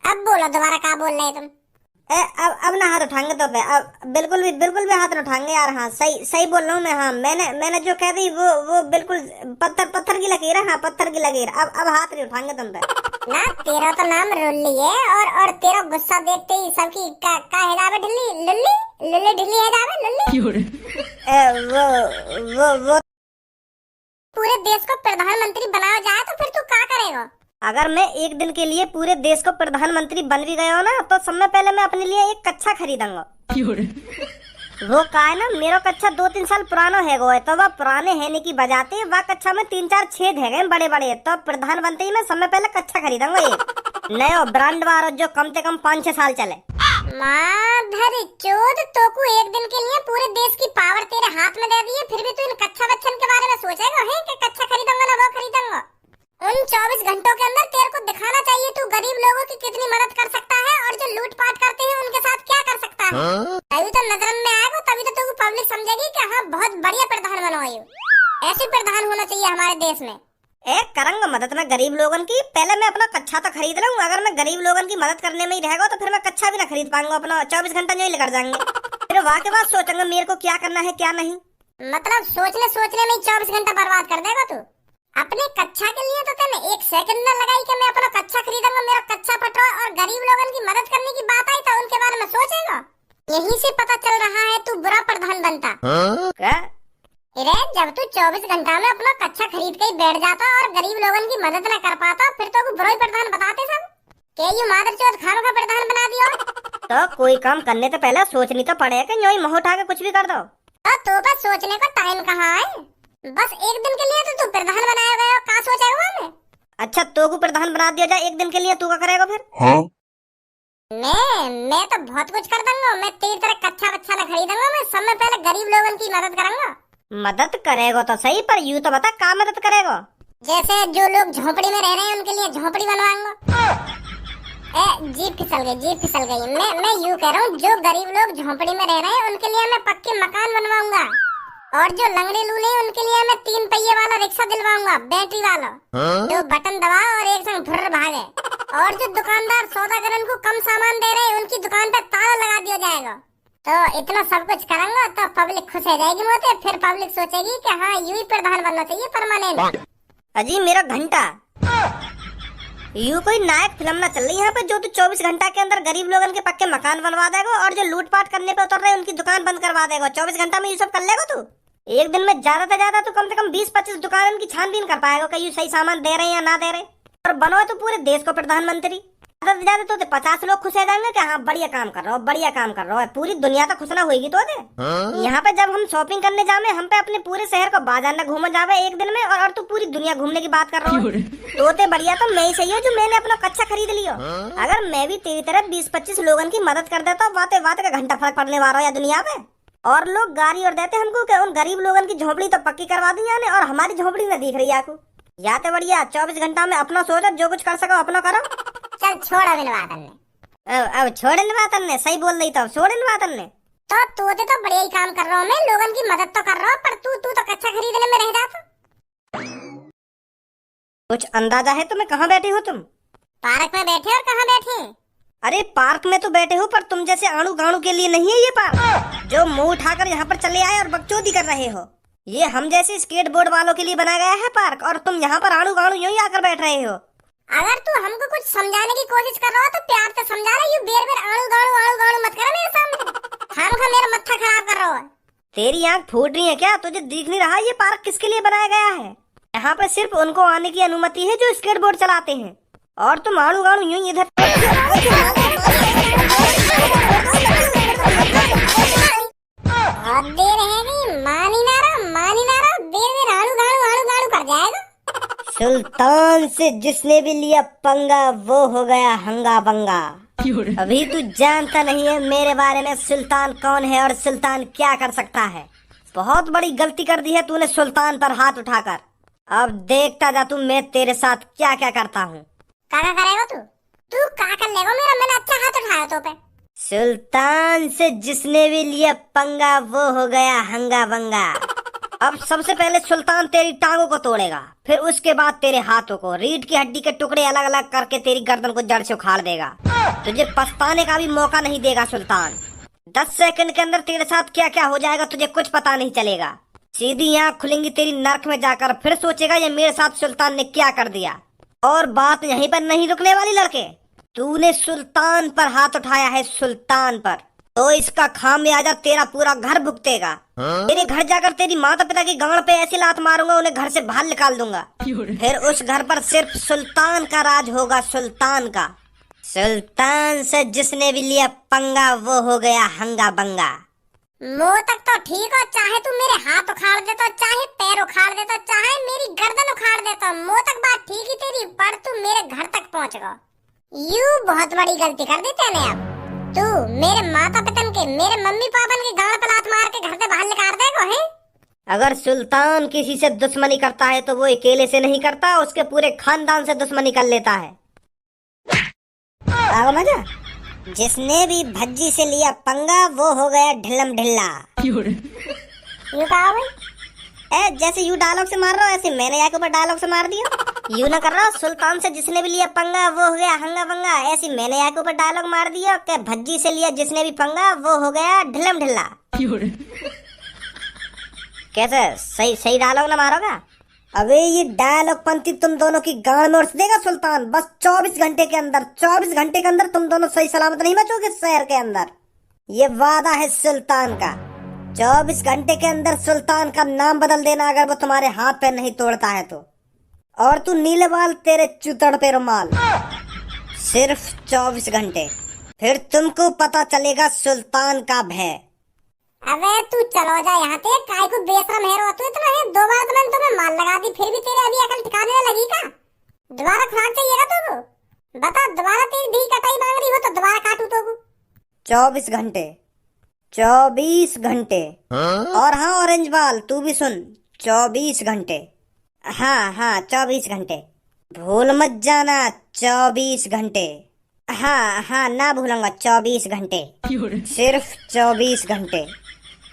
अब बोलो दोबारा, क्या बोल रहे तुम? अब ना हाथ उठाएंगे तो पे अब बिल्कुल भी हाथ नहीं उठाएंगे यार। हाँ सही सही बोल रहा हूँ मैं। हाँ मैंने जो कह दी वो बिल्कुल पत्थर की लकीर है। हाँ पत्थर की लकीर। अब हाथ नहीं उठाएंगे तुम पे ना। तेरा तो नाम रुल्ली है और तेरा गुस्सा देखते ही सबकी का हिजाब है ढिल्ली लुल्ली लुल्ली ढिल्ली हिजाब है लुल्ली। वो पूरे देश को प्रधानमंत्री बनाया जाए तो फिर तू क्या करेगा? अगर मैं एक दिन के लिए पूरे देश को प्रधानमंत्री बन भी गया हो ना तो सबसे पहले मैं अपने लिए एक कच्चा खरीदूंगा। वो का है ना, मेरा कच्चा 2-3 साल पुराना है गो है, तो वह पुराने हैने की बजाते वह कच्चा में 3-4 छेद है गए बड़े बड़े। तो प्रधानमंत्री में सबसे पहले कच्चा खरीदूंगा एक नया ब्रांड वाला जो कम से कम 5-6 साल चले। माधर चोद, तो को एक दिन के लिए पूरे देश की पावर तेरे हाथ में दे दी है, फिर भी तू इन कच्चा बच्चन के बारे में सोचेगा है कि कच्चा खरीदूंगा ना वो खरीदूंगा? उन 24 घंटों के अंदर तेरे को दिखाना चाहिए तू गरीब लोगों की कितनी मदद कर सकता है और जो लूटपाट करते हैं उनके साथ क्या कर सकता है। तभी तो नजर में आएगा, तभी तो तू पब्लिक समझेगी कि हाँ बहुत बढ़िया प्रधान बनवाई हो। ऐसे प्रधान होना चाहिए हमारे देश में। एक करूंगा मदद मैं गरीब लोगों की। पहले मैं अपना कच्चा तो खरीद लूं। अगर मैं गरीब लोगों की मदद करने में ही रहेगा तो फिर मैं कच्चा भी ना खरीद पाऊंगा। अपना 24 घंटा जो ही लेकर जाएंगे। फिर वहाँ के बाद सोचूंगा मेरे को क्या करना है क्या नहीं। मतलब सोचने में ही 24 घंटा बर्बाद कर देगा तू। अपने कच्चा के लिए तो तेने 1 सेकंड न लगाई कि मैं अपना कच्चा खरीदूंगा, मेरा कच्चा पटवा, और गरीब लोगों की मदद करने की बात आई तो उनके बारे में सोचेगा। यहीं से पता चल रहा है तू बुरा प्रधान बनता। क्या? अरे जब तू 24 घंटा में अपना कच्चा खरीद के ही बैठ जाता और गरीब लोगों की मदद न कर पाता, फिर तो बुरा प्रधान बताते सब के यू मादरचोद खानों का प्रधान बना दियो। तो कोई काम करने से पहले सोचनी तो पड़ेगा कि यूं मुंह उठा के कुछ भी कर दो। तो पर सोचने का टाइम कहाँ है? बस एक दिन के लिए तो तू प्रधान बनाया गया हो, क्या सोचेगा मैं? अच्छा तो को प्रधान बना दिया जाए एक दिन के लिए, तू क्या करेगा फिर? हाँ? मैं तो बहुत कुछ कर दूंगा। मैं तेरी तरह कच्चा बच्चा न खरीदूंगा। मैं सबसे पहले गरीब लोगों की मदद करूंगा। मदद करेगा तो सही, पर यूं तो बता क्या मदद करेगा? जैसे जो लोग झोपड़ी में रह रहे हैं उनके लिए झोपड़ी बनवाऊंगा। जीप फिसल गई। मैं यूं कह रहा हूँ जो गरीब लोग झोपड़ी में रह रहे हैं उनके लिए मैं पक्के मकान बनवाऊंगा, और जो लंगड़े लूले हैं उनके लिए मैं 3 पहिए वाला रिक्शा दिलवाऊंगा, बैटरी वाला, जो बटन दबा और एक संग भुर्र भागे। और जो दुकानदार सौदागर उनको कम सामान दे रहे हैं उनकी दुकान पर ताला लगा दिया जाएगा। तो इतना सब कुछ करूंगा तो पब्लिक खुश हो जाएगी मोते। फिर पब्लिक सोचेगी कि हाँ यूं ही प्रधान बनना चाहिए परमानेंट। अजी मेरा घंटा यूं कोई नायक फिल्म ना चल रही यहाँ पे जो तू 24 घंटा के अंदर गरीब लोगों के पक्के मकान बनवा देगा और जो लूटपाट करने पे उतर रहे उनकी दुकान बंद करवा देगा। 24 घंटा में ये सब कर लेगा तू? एक दिन में ज्यादा से ज्यादा तो कम से कम 20-25 दुकान उनकी छानबीन कर पाएगा कि ये सही सामान दे रहे हैं या ना दे रहे। और बनो तो पूरे देश को प्रधानमंत्री। ज्यादा से ज्यादा तो 50 लोग खुश हो जाएंगे कि हाँ बढ़िया काम कर रहा हो, बढ़िया काम कर रहा हो। पूरी दुनिया तो खुश ना होगी तो यहाँ पे जब हम शॉपिंग करने जावे हम पे अपने पूरे शहर को बाजार न घूम जावे एक दिन में, और तू पूरी दुनिया घूमने की बात कर रहा हो। तो बढ़िया तो मैं ही सही हूँ जो मैंने अपना कच्चा खरीद लियो। अगर मैं भी तेरी तरह 20-25 लोगों की मदद कर देता बातें का घंटा फर्क पड़ने वाला है दुनिया में। और लोग गाली और देते हमको कि उन गरीब लोगों की झोपड़ी तो पक्की करवा दी जाने और हमारी झोपड़ी न दिख रही आपको। या तो बढ़िया 24 घंटा में अपना सोचो, जो कुछ कर सको अपना करो। चल छोड़ अभिनवादन ने। अब छोड़ अभिनवादन ने सही बोल रही तो छोड़ अभिनवादन ने। तो बढ़िया ही काम कर रहा हूँ मैं, लोगों की मदद तो कर रहा हूँ, पर तू तो कच्चा खरीदने में रह जाता। कुछ अंदाजा है तुम्हें कहाँ बैठे हो तुम? पार्क में बैठे और कहाँ बैठे? अरे पार्क में तो बैठे हो पर तुम जैसे आड़ू गाड़ू के लिए नहीं है ये पार्क जो मुंह उठाकर यहाँ पर चले आए और बकचोदी कर रहे हो। ये हम जैसे स्केट बोर्ड वालों के लिए बनाया गया है पार्क, और तुम यहाँ पर आड़ू गाड़ू यूं ही आकर बैठ रहे हो। अगर तू हमको कुछ समझाने की कोशिश कर रहा हो तो प्यार से समझा रहा। यू बेर आड़ू गाड़ू मत कर मेरे सामने। हम मेरा मत्था खराब कर रहा है। तेरी आँख फूट रही है क्या? तुझे दिख नहीं रहा ये पार्क किसके लिए बनाया गया है? यहाँ पर सिर्फ उनको आने की अनुमति है जो स्केट बोर्ड चलाते हैं, और तुम आड़ू गाड़ू यूं ही इधर। बहुत देर है नहीं, मानी नारा देर आड़ू गाड़ू कर जाएगा। सुल्तान से जिसने भी लिया पंगा वो हो गया हंगा बंगा। अभी तू जानता नहीं है मेरे बारे में सुल्तान कौन है और सुल्तान क्या कर सकता है। बहुत बड़ी गलती कर दी है तूने सुल्तान पर हाथ उठाकर। अब देखता जा तू मैं तेरे साथ क्या क्या करता हूँ। क्या करेगा तू क्या कर लेगा? मैंने अच्छा हाथ उठाया तो पे। सुल्तान से जिसने भी लिया पंगा वो हो गया हंगा बंगा। अब सबसे पहले सुल्तान तेरी टांगों को तोड़ेगा, फिर उसके बाद तेरे हाथों को, रीढ़ की हड्डी के टुकड़े अलग अलग करके तेरी गर्दन को जड़ से उखाड़ देगा। तुझे पछताने का भी मौका नहीं देगा सुल्तान। 10 सेकंड के अंदर तेरे साथ क्या क्या हो जाएगा तुझे कुछ पता नहीं चलेगा। सीधी आंख खुलेंगी तेरी नर्क में जाकर, फिर सोचेगा ये मेरे साथ सुल्तान ने क्या कर दिया। और बात यहीं पर नहीं रुकने वाली लड़के, तूने सुल्तान पर हाथ उठाया है, सुल्तान पर, तो इसका खामियाजा तेरा पूरा घर भुगतेगा। तेरे घर जाकर तेरी माता पिता की गांड पे ऐसी लात मारूंगा उन्हें घर से बाहर निकाल दूंगा। फिर उस घर पर सिर्फ सुल्तान का राज होगा, सुल्तान का। सुल्तान से जिसने भी लिया पंगा वो हो गया हंगा बंगा। मुंह तक तो ठीक हो, चाहे तू मेरे हाथ उखाड़ दे तो, चाहे पैर उखाड़ दे तो, चाहे मेरी गर्दन उखाड़ दे तो, मुंह तक बात ठीक ही तेरी, पर तू मेरे घर तक पहुंच गया। यू बहुत बड़ी गलती कर दी तेने। अब तू मेरे माता पिता के, मेरे मम्मी पापा के गाल पर लात मार के घर से बाहर निकाल देगा है। अगर सुल्तान किसी से दुश्मनी करता है तो वो अकेले से नहीं करता, उसके पूरे खानदान से दुश्मनी कर लेता है। आगो मजा। जिसने भी भज्जी से लिया पंगा वो हो गया ढिल्लम ढिल्ला। यू कहा भाई? जैसे यू डायलॉग से मार रहा हो ऐसे मैंने यहाँ के ऊपर डायलॉग से मार दिया। यू ना कर रहा, सुल्तान से जिसने भी लिया पंगा वो हो गया हंगा बंगा, ऐसी मैंने यहाँ के ऊपर डायलॉग मार दिया कि भज्जी से लिया जिसने भी पंगा वो हो गया ढिल्लम ढिल्ला। कैसे सही सही डायलॉग ना मारोगा? अबे ये डायलॉग पंथी तुम दोनों की गांड में उड़ देगा सुल्तान। बस 24 घंटे के अंदर, 24 घंटे के अंदर तुम दोनों सही सलामत नहीं बचोगे शहर के अंदर। ये वादा है सुल्तान का। 24 घंटे के अंदर सुल्तान का नाम बदल देना अगर वो तुम्हारे हाथ पे नहीं तोड़ता है तो। और तू नीले बाल तेरे चुतड़ पे रुमाल। सिर्फ 24 घंटे, फिर तुमको पता चलेगा सुल्तान का भय। अबे तू चलो जा यहाँ से, काय को बेशरम है रो तू इतना है। 2 बार तो मैंने तुम्हें मार लगा दी, फिर भी तेरे अभी अकल ठिकाने न लगी का? दोबारा खुराक चाहिएगा तुमको? बता, दोबारा तेरी दी कटाई मांग रही हो तो दोबारा काटू तो? 24 घंटे, 24 घंटे। और हाँ ऑरेंज बाल तू भी सुन, 24 घंटे। हाँ 24 घंटे, भूल मत जाना 24 घंटे। हाँ ना भूलूंगा, 24 घंटे, सिर्फ 24 घंटे।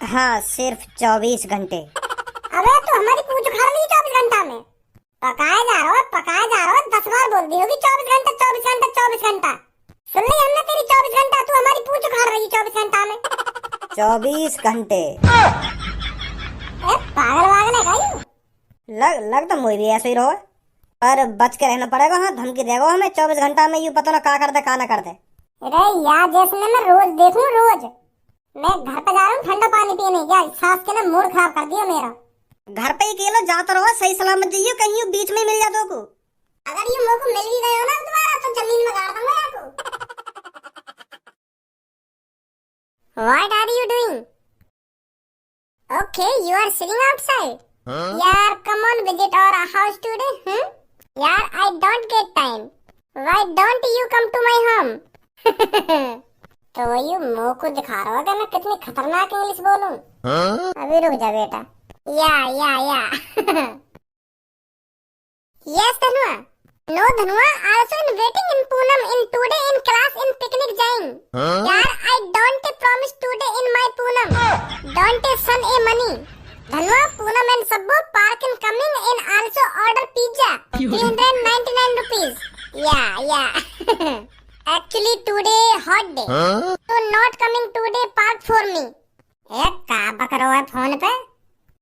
हाँ सिर्फ 24 घंटे। अबे तू हमारी पूछ उखाड़ ली 24 घंटा में। पकाया जा रहा हो 10 बार बोल दी होगी 24 घंटा 24 घंटा 24 घंटा। सुन ली हमने तेरी 24 घंटा, तू हमारी पूछ उखाड़ रही 24 घंटा में। 24 घंटे। पागल है भाई। लग तो मुझे भी ऐसे ही रहो, पर बच के रहना पड़ेगा। हाँ धमकी देगा हमें 24 घंटा में, यू पता ना क्या कर दे का ना कर दे। अरे यार जैसे मैं रोज देखूं, रोज मैं घर पे जा रहा हूँ ठंडा पानी पीने, यार सास के ना मूड खराब कर दिया मेरा। घर पे ही अकेला जाता रहो, सही सलामत जाइए, कहीं यू बीच में मिल जाता को। अगर ये मुंह को मिल भी गए हो ना दोबारा तो जमीन में गाड़ दूंगा आपको। What are you doing? Okay, you are sitting outside. यार come on visit our house today. यार I don't get time. Why don't you come to my home? तो ये मुंह को दिखा रहा होगा मैं कितनी खतरनाक इंग्लिश बोलूं। अभी रुक जा बेटा। या Yes Dhanua. No Dhanua, also in waiting in Poonam in today in class in picnic जाएं। यार I don't promise today in my Poonam. Don't son a money. Dhanua Poonam and Sabbo park in coming in also order pizza 399 rupees. Yeah. Actually today hot day. So not coming today park for me. एक का बक रहा है phone पे?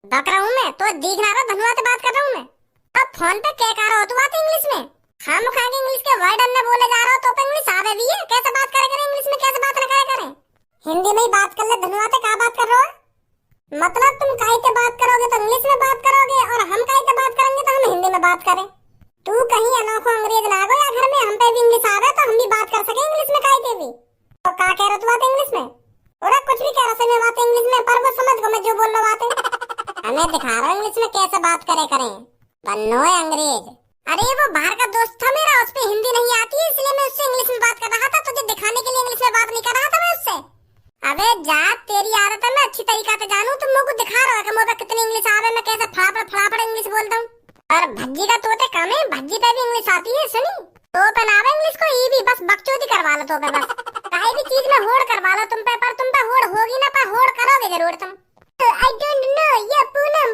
बक रहा हूँ मैं तो दिख ना रहा, धनुआ से बात कर रहा हूँ मैं। अब फोन पे क्या कर रहा हो तू बात इंग्लिश में? खाम खा के इंग्लिश के वर्ड अन्य बोले जा रहा हो तो इंग्लिश आवे भी है? कैसे बात करे इंग्लिश में, कैसे बात न करे करें? हिंदी में ही बात कर ले धनुआ से, क्या बात कर रहे हो? मतलब तुम काहे से बात करोगे तो इंग्लिश में बात करोगे और हम काहे से बात करेंगे तो हम हिंदी में बात करें। तू कहीं अनोखो अंग्रेज ना गो या घर में हम पे भी इंग्लिश आवे तो हम भी बात कर सके इंग्लिश में काहे के भी। तो क्या कह रहा तू बात इंग्लिश में? और कुछ भी कह रहा बात इंग्लिश में, पर वो समझ गो मैं जो बोल रहा बात हमें दिखा रहा इंग्लिश में कैसे बात करे करें। बन्नो है अंग्रेज। अरे वो बाहर का दोस्त था मेरा, उस पे हिंदी नहीं आती है इसलिए मैं उससे इंग्लिश में बात कर रहा था, तुझे दिखाने के लिए इंग्लिश में बात नहीं कर रहा था मैं उससे। अबे जा, तेरी आदत है मैं अच्छी तरीका से जानू, तुम मुझको दिखा रहा है कि मुझे कितनी इंग्लिश आवे, मैं कैसे फड़ाफड़ इंग्लिश बोलता हूँ। और भज्जी का तोते कम है, भज्जी पे भी इंग्लिश आती है सुनी। तो पहनावे इंग्लिश को ये भी बस बकचोदी करवा लो तो पे बस। कहीं भी चीज में होड़ करवा लो तुम पे, पर तुम पे होड़ होगी ना, पर होड़ करोगे जरूर तुम। आई डोंट नो ये पूनम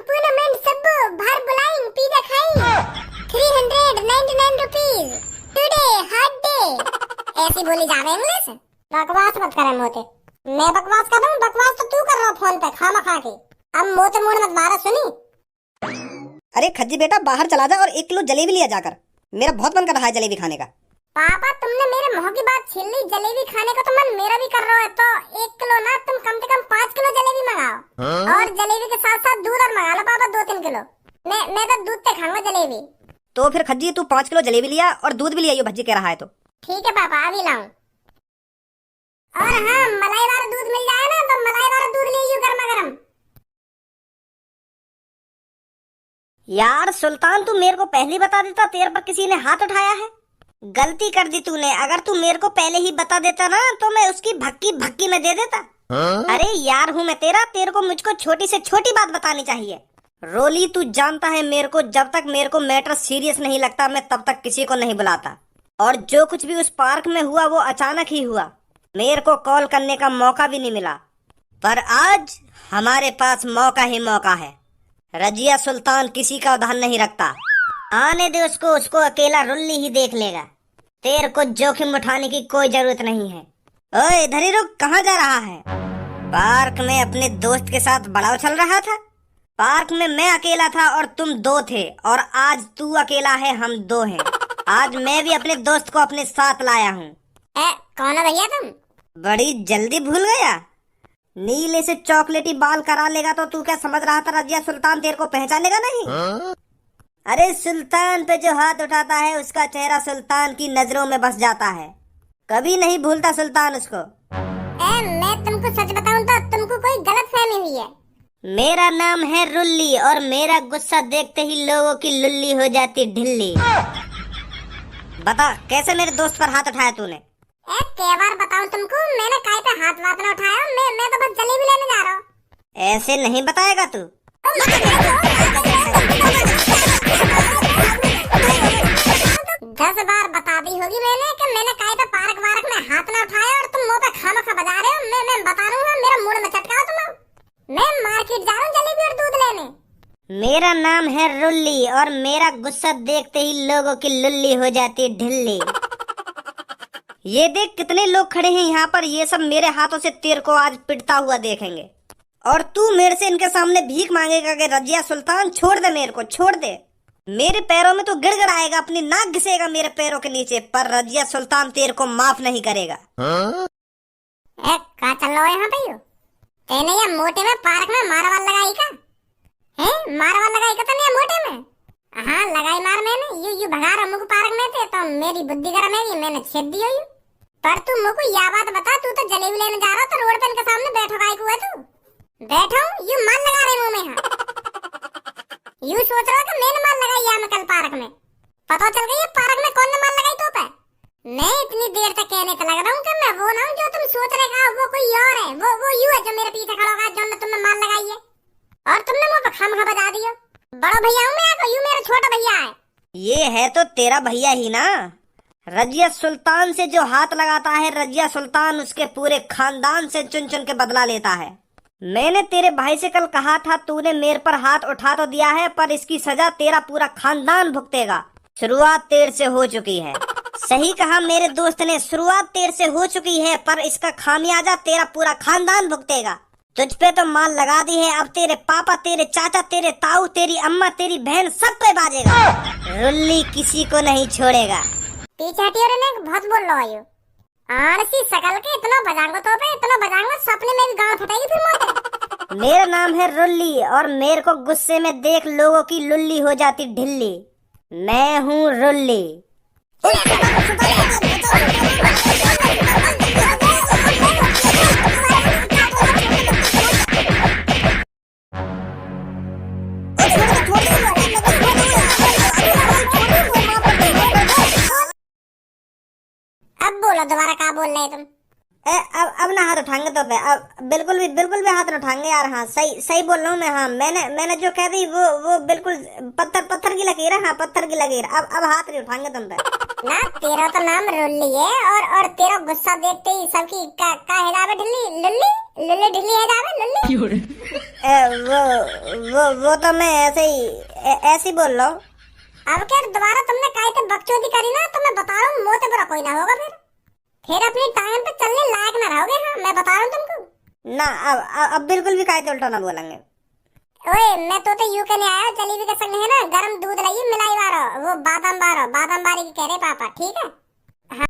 बोली जावे इंग्लिश। बकवास मत करे मोते। मैं बकवास कर रहा हूँ, बकवास तो तू कर रहा फोन पे खामा खा के। अब मोते मुंह मत मारा सुनी। अरे खज्जी बेटा बाहर चला जा और 1 किलो जलेबी लिया जाकर, मेरा बहुत मन कर रहा है जलेबी खाने का। पापा तुमने मेरे मुंह की बात छीन ली, जलेबी खाने का तो मन मेरा भी कर रहा है, तो 1 किलो ना तुम कम से कम 5 किलो जलेबी मंगाओ। और जलेबी के साथ साथ दूध और मंगा लो पापा 2-3 किलो। मैं तो दूध पे खाऊंगा जलेबी। तो फिर खज्जी तू 5 किलो जलेबी लिया और दूध भी लिया, भज्जी कह रहा है तो। ठीक है पापा अभी लाऊं। और हाँ मलाई वाला दूध मिल जाए ना तो मलाई वाला दूध लीजिए गर्मा गर्म। यार सुल्तान तू मेरे को पहले बता देता, तेरे पर किसी ने हाथ उठाया है। गलती कर दी तूने, अगर तू मेरे को पहले ही बता देता ना तो मैं उसकी भक्की भक्की में दे देता। अरे यार हूँ मैं तेरा, तेरे को मुझको छोटी से छोटी बात बतानी चाहिए। रोली तू जानता है मेरे को, जब तक मेरे को मैटर सीरियस नहीं लगता मैं तब तक किसी को नहीं बुलाता। और जो कुछ भी उस पार्क में हुआ वो अचानक ही हुआ, मेरे को कॉल करने का मौका भी नहीं मिला। पर आज हमारे पास मौका ही मौका है। रजिया सुल्तान किसी का उधार नहीं रखता। आने दे उसको, उसको अकेला रुल्ली ही देख लेगा। तेरे को जोखिम उठाने की कोई जरूरत नहीं है। ओए इधर ही रुक, कहाँ जा रहा है? पार्क में अपने दोस्त के साथ बड़ा उछल रहा था। पार्क में मैं अकेला था और तुम 2 थे, और आज तू अकेला है, हम 2 हैं। आज मैं भी अपने दोस्त को अपने साथ लाया हूँ। कौन है भैया तुम? बड़ी जल्दी भूल गया? नीले से चॉकलेटी बाल करा लेगा तो तू क्या समझ रहा था रजिया सुल्तान तेरे को पहचानेगा नहीं? अरे सुल्तान पे जो हाथ उठाता है उसका चेहरा सुल्तान की नजरों में बस जाता है, कभी नहीं भूलता सुल्तान उसको। मैं तुमको सच बताऊं तो तुमको कोई गलत फहमी हुई है। मेरा नाम है रुल्ली और मेरा गुस्सा देखते ही लोगों की लुल्ली हो जाती ढिल्ली। बता कैसे मेरे दोस्त पर हाथ उठाया तूने? कई बार बताऊं तुमको, मैंने काहे पे हाथ वाथ ना उठाया। मैं तो बस जलेबी लेने जा रहा हूँ। ऐसे नहीं बताएगा तू। 10 बार बता दी होगी मैंने कि मैंने काहे पे पार्क वार्क में हाथ ना उठाया, और तुम मुंह पे खामखा बजा रहे हो। मैं बता दूंगा, मेरा मूड में चटकाओ तुम। मैं मार्केट जा रहा हूँ जलेबी और दूध लेने। मेरा नाम है रुल्ली और मेरा गुस्सा देखते ही लोगों की लुल्ली हो जाती ढिल्ली। ये देख कितने लोग खड़े हैं यहाँ पर, ये सब मेरे हाथों से तेरे को आज पिटता हुआ देखेंगे, और तू मेरे से इनके सामने भीख मांगेगा कि रजिया सुल्तान छोड़ दे, मेरे को छोड़ दे। मेरे पैरों में तो गिड़गिड़ाएगा, अपनी नाक घिसेगा मेरे पैरों के नीचे, पर रजिया सुल्तान तेरे को माफ नहीं करेगा। कहाँ चल रहा है यहाँ पे? तेने ये मोटे में पार्क में मारवाल लगाई का है? मारवाल लगाई का तने मोटे में? हाँ लगाई मार मैंने। यू भगा रहा मुझको पार्क में थे तो मेरी बुद्धि गर्म है, मैंने छेद दी हुई। पर तू मुझको यह बात बता, तू तो जलेबी लेने जा रहा तो रोड पे इनके सामने बैठो गाय को है तू? बैठो यू माल लगा रहे मुंह में। हाँ यू सोच रहा कि मैंने माल लगाई यहाँ में कल पार्क में? पता चल गई पार्क में कौन ने माल लगाई तो पे? मैं इतनी देर तक कहने का लग रहा हूँ कि मैं वो ना हूँ जो तुम सोच रहे हो, वो कोई और है। वो यू है जो मेरे पीछे खड़ा होगा, जो तुमने माल लगाई है, और तुमने मुझ पर खामखा बजा दिया। बड़ा भैया हूँ मैं, यू मेरा छोटा भैया है। ये है तो तेरा भैया ही ना। रजिया सुल्तान से जो हाथ लगाता है, रजिया सुल्तान उसके पूरे खानदान से चुन चुन के बदला लेता है। मैंने तेरे भाई से कल कहा था, तूने मेरे पर हाथ उठा तो दिया है, पर इसकी सजा तेरा पूरा खानदान भुगतेगा। शुरुआत तेरे से हो चुकी है। सही कहा मेरे दोस्त ने, शुरुआत तेरे से हो चुकी है, पर इसका खामियाजा तेरा पूरा खानदान भुगतेगा। तुझ पे तो माल लगा दी है, अब तेरे पापा, तेरे चाचा, तेरे ताऊ, तेरी अम्मा, तेरी बहन सब पे बाजेगा। रुल्ली किसी को नहीं छोड़ेगा। पीछे हटियो रे, बहुत बोल रहा है। आरसी सकल के इतना बजाऊंगा तो पे, इतना बजाऊंगा सपने में भी गांव फटेगी फिर मोटे। मेरा नाम है रुल्ली और मेरे को गुस्से में देख लोगों की लुल्ली हो जाती ढिल्ली। मैं हूँ रुल्ली। अब बोलो दोबारा क्या बोल रहे तुम? अब ना हाथ उठाएंगे तो पे, अब बिल्कुल भी हाथ नहीं उठाएंगे यार। हाँ सही बोल रहा हूँ मैं। हाँ मैंने जो कह दी वो बिल्कुल पत्थर की लकीर है। हाँ पत्थर की लकीर। अब हाथ नहीं उठाएंगे तुम पे ना। तेरा तो नाम रुल्ली है, और तेरा गुस्सा देखते ही सबकी का हिलावे ढिल्ली लुल्ली ढिल्ली हिलावे लुल्ली। वो तो मैं ऐसे ही बोल रहा हूँ। अब क्या दोबारा तुमने काहे तो बकचोदी करी ना, तो मैं बता रहा हूँ मोते बुरा कोई ना होगा। फिर अपनी टांग पे चलने लायक ना रहोगे। हाँ मैं बता रहा हूँ तुमको। ना अब बिल्कुल भी कायदे उल्टा ना बोलेंगे। ओए मैं तो यू कहने आया, जलेबी का संग है ना गरम दूध लाइए मिलाई बारो, वो बादाम बारी की कह रहे पापा, ठीक है।